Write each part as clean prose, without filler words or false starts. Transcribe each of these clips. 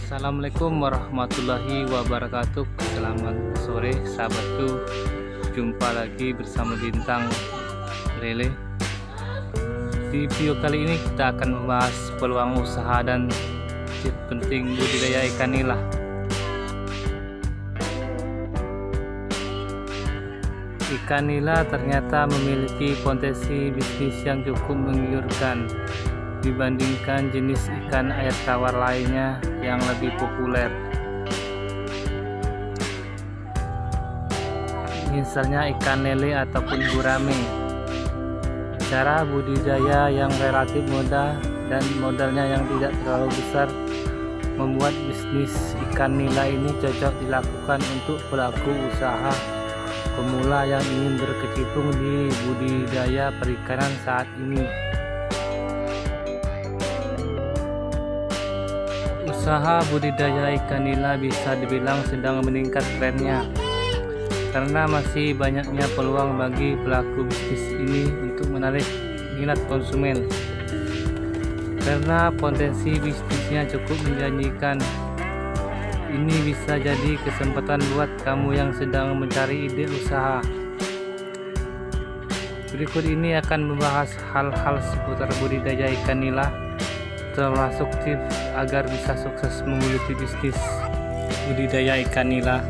Assalamualaikum warahmatullahi wabarakatuh. Selamat sore sahabatku, jumpa lagi bersama Bintang Lele. Di video kali ini kita akan membahas peluang usaha dan tips penting budidaya ikan nila. Ikan nila ternyata memiliki potensi bisnis yang cukup menggiurkan dibandingkan jenis ikan air tawar lainnya yang lebih populer. Misalnya ikan lele ataupun gurame. Cara budidaya yang relatif mudah dan modalnya yang tidak terlalu besar membuat bisnis ikan nila ini cocok dilakukan untuk pelaku usaha pemula yang ingin berkecimpung di budidaya perikanan saat ini. Usaha budidaya ikan nila bisa dibilang sedang meningkat trennya karena masih banyaknya peluang bagi pelaku bisnis ini untuk menarik minat konsumen. Karena potensi bisnisnya cukup menjanjikan, ini bisa jadi kesempatan buat kamu yang sedang mencari ide usaha. Berikut ini akan membahas hal-hal seputar budidaya ikan nila, termasuk tips agar bisa sukses menggeluti bisnis budidaya ikan nila.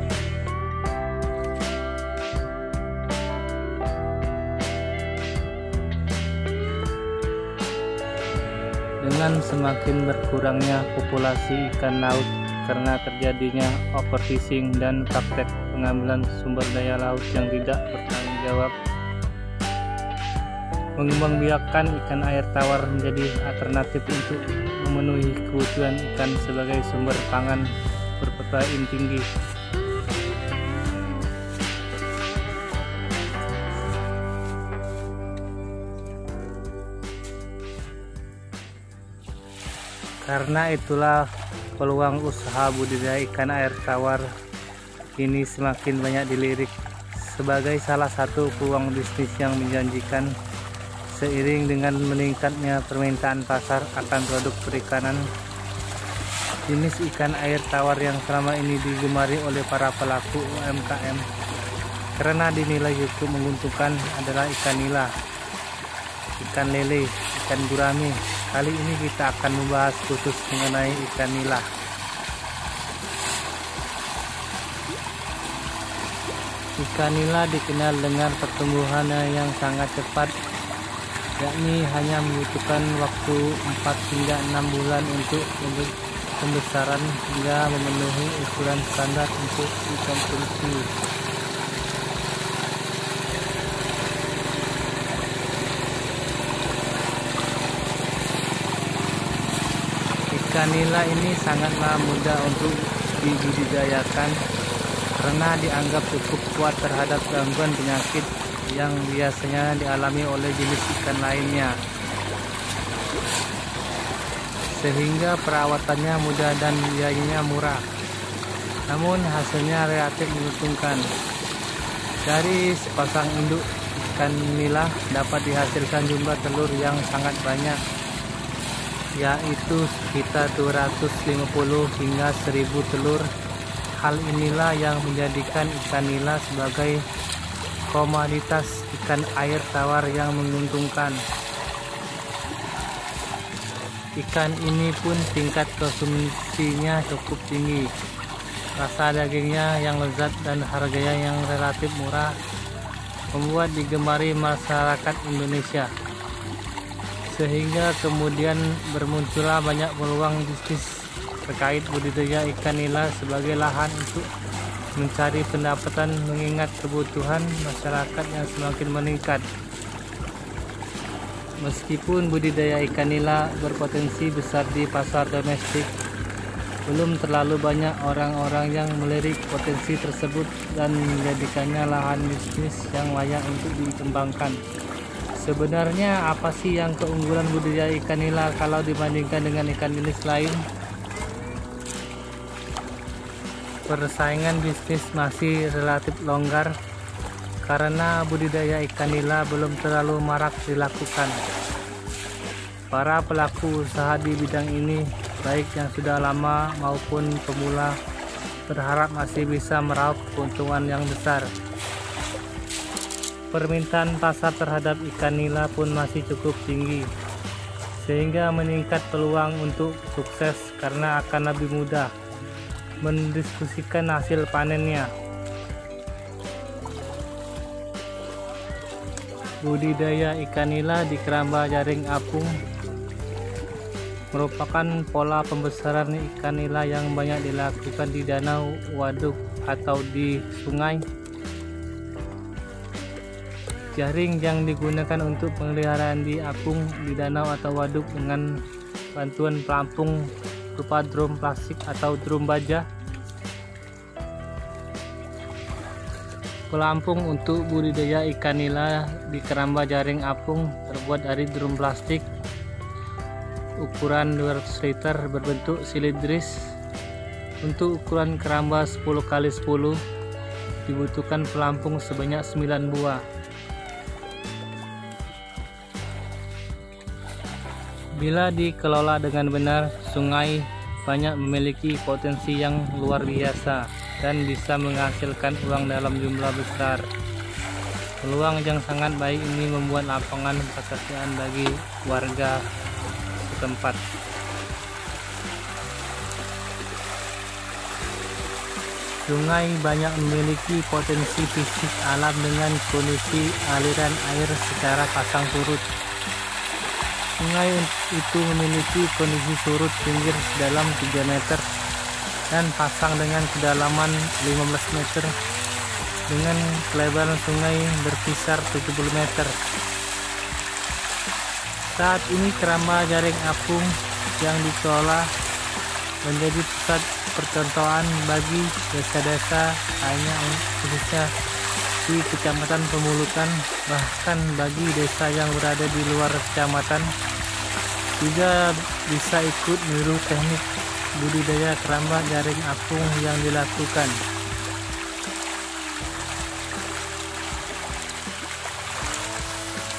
Dengan semakin berkurangnya populasi ikan laut karena terjadinya overfishing dan praktek pengambilan sumber daya laut yang tidak bertanggung jawab, mengembangbiakkan ikan air tawar menjadi alternatif untuk memenuhi kebutuhan ikan sebagai sumber pangan berprotein tinggi. Karena itulah peluang usaha budidaya ikan air tawar ini semakin banyak dilirik sebagai salah satu peluang bisnis yang menjanjikan. Seiring dengan meningkatnya permintaan pasar akan produk perikanan, jenis ikan air tawar yang selama ini digemari oleh para pelaku UMKM karena dinilai cukup menguntungkan adalah ikan nila, ikan lele, ikan gurame. Kali ini kita akan membahas khusus mengenai ikan nila. Ikan nila dikenal dengan pertumbuhannya yang sangat cepat, yakni hanya membutuhkan waktu 4 hingga 6 bulan untuk pembesaran hingga memenuhi ukuran standar untuk dikonsumsi. Ikan nila ini sangatlah mudah untuk dibudidayakan karena dianggap cukup kuat terhadap gangguan penyakit yang biasanya dialami oleh jenis ikan lainnya, sehingga perawatannya mudah dan biayanya murah, namun hasilnya relatif menguntungkan. Dari sepasang induk ikan nila dapat dihasilkan jumlah telur yang sangat banyak, yaitu sekitar 250 hingga 1000 telur. Hal inilah yang menjadikan ikan nila sebagai komoditas ikan air tawar yang menguntungkan. Ikan ini pun tingkat konsumsinya cukup tinggi. Rasa dagingnya yang lezat dan harganya yang relatif murah membuat digemari masyarakat Indonesia, sehingga kemudian bermuncullah banyak peluang bisnis terkait budidaya ikan nila sebagai lahan untuk mencari pendapatan mengingat kebutuhan masyarakat yang semakin meningkat. Meskipun budidaya ikan nila berpotensi besar di pasar domestik, belum terlalu banyak orang-orang yang melirik potensi tersebut dan menjadikannya lahan bisnis yang layak untuk dikembangkan. Sebenarnya apa sih yang keunggulan budidaya ikan nila kalau dibandingkan dengan ikan jenis lain? Persaingan bisnis masih relatif longgar karena budidaya ikan nila belum terlalu marak dilakukan. Para pelaku usaha di bidang ini, baik yang sudah lama maupun pemula, berharap masih bisa meraup keuntungan yang besar. Permintaan pasar terhadap ikan nila pun masih cukup tinggi, sehingga meningkat peluang untuk sukses karena akan lebih mudah mendiskusikan hasil panennya. Budidaya ikan nila di keramba jaring apung merupakan pola pembesaran ikan nila yang banyak dilakukan di danau, waduk, atau di sungai. Jaring yang digunakan untuk pemeliharaan di apung, di danau, atau waduk dengan bantuan pelampung berupa drum plastik atau drum baja. Pelampung untuk budidaya ikan nila di keramba jaring apung terbuat dari drum plastik ukuran 200 liter berbentuk silindris. Untuk ukuran keramba 10x10 dibutuhkan pelampung sebanyak 9 buah. Bila dikelola dengan benar, sungai banyak memiliki potensi yang luar biasa dan bisa menghasilkan uang dalam jumlah besar. Peluang yang sangat baik ini membuat lapangan pekerjaan bagi warga setempat. Sungai banyak memiliki potensi fisik alam dengan kondisi aliran air secara pasang surut. Sungai itu memiliki kondisi surut pinggir sedalam 3 meter dan pasang dengan kedalaman 15 meter dengan kelebaran sungai berkisar 70 meter. Saat ini keramba jaring apung yang dikelola menjadi pusat percontohan bagi desa-desa hanya khususnya di Kecamatan Pemulukan, bahkan bagi desa yang berada di luar kecamatan juga bisa ikut meniru teknik budidaya keramba jaring apung yang dilakukan.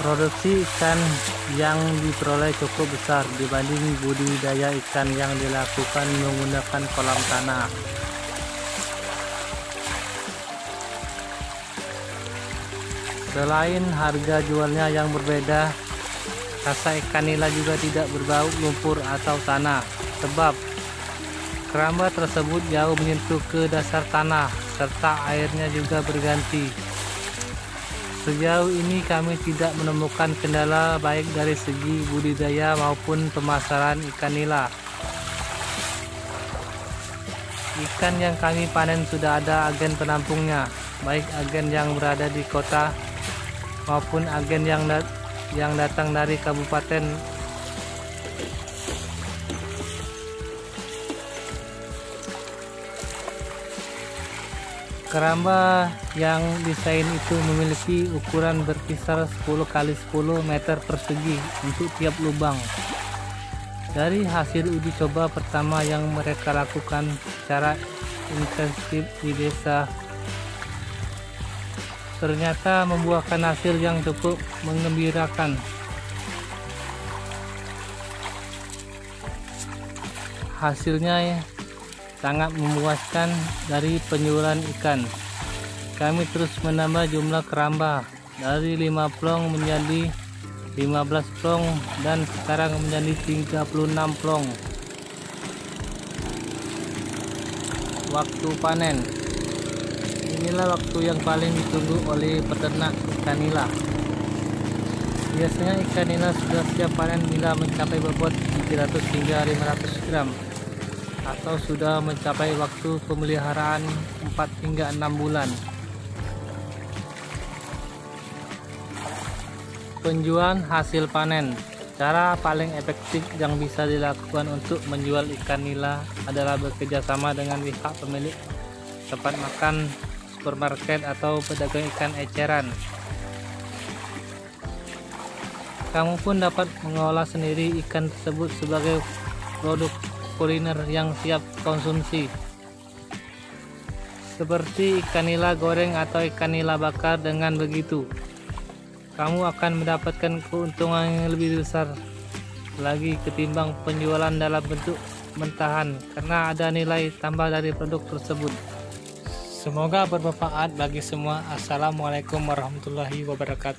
Produksi ikan yang diperoleh cukup besar dibanding budidaya ikan yang dilakukan menggunakan kolam tanah. Selain harga jualnya yang berbeda, rasa ikan nila juga tidak berbau lumpur atau tanah, sebab keramba tersebut jauh menyentuh ke dasar tanah serta airnya juga berganti. Sejauh ini kami tidak menemukan kendala baik dari segi budidaya maupun pemasaran ikan nila. Ikan yang kami panen sudah ada agen penampungnya, baik agen yang berada di kota maupun agen yang datang dari kabupaten. Keramba yang desain itu memiliki ukuran berkisar 10x10 meter persegi untuk tiap lubang. Dari hasil uji coba pertama yang mereka lakukan secara intensif di desa, ternyata membuahkan hasil yang cukup menggembirakan. Hasilnya sangat memuaskan. Dari penjualan ikan, kami terus menambah jumlah keramba dari 5 plong menjadi 15 plong dan sekarang menjadi 36 plong. Waktu panen, inilah waktu yang paling ditunggu oleh peternak ikan nila. Biasanya ikan nila sudah siap panen bila mencapai bobot 300 hingga 500 gram atau sudah mencapai waktu pemeliharaan 4 hingga 6 bulan. Penjualan hasil panen. Cara paling efektif yang bisa dilakukan untuk menjual ikan nila adalah bekerjasama dengan pihak pemilik tempat makan, supermarket, atau pedagang ikan eceran. Kamu pun dapat mengolah sendiri ikan tersebut sebagai produk kuliner yang siap konsumsi. seperti ikan nila goreng atau ikan nila bakar. Dengan begitu, kamu akan mendapatkan keuntungan yang lebih besar lagi ketimbang penjualan dalam bentuk mentahan, karena ada nilai tambah dari produk tersebut. Semoga bermanfaat bagi semua. Assalamualaikum warahmatullahi wabarakatuh.